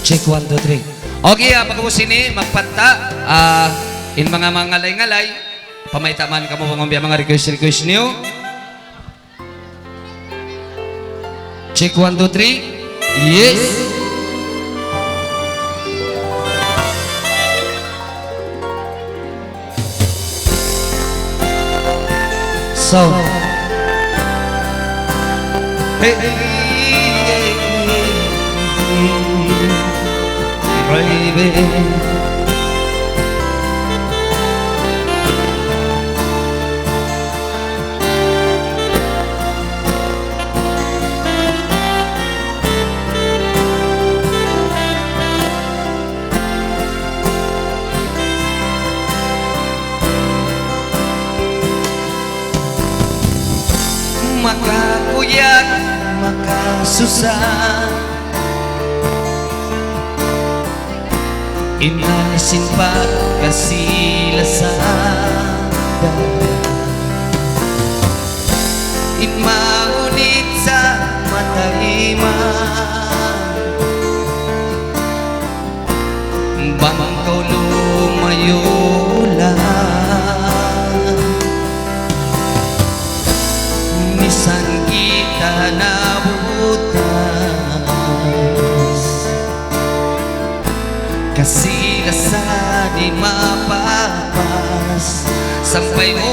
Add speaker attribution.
Speaker 1: Check 1, 2, 3. Okay, pagkabos ini, magpanta. In mga ngalay-ngalay, pamaitaman ka mo mga request niyo. Check 1, 2, 3. Yes. So, hey, baby. Makakuyag, makasusah, inalisin pa kasilasan, imaunit sa mataiman, bangkaw lumayo lang, misan kita nabutas, kasilasan di mapapas, sampai mo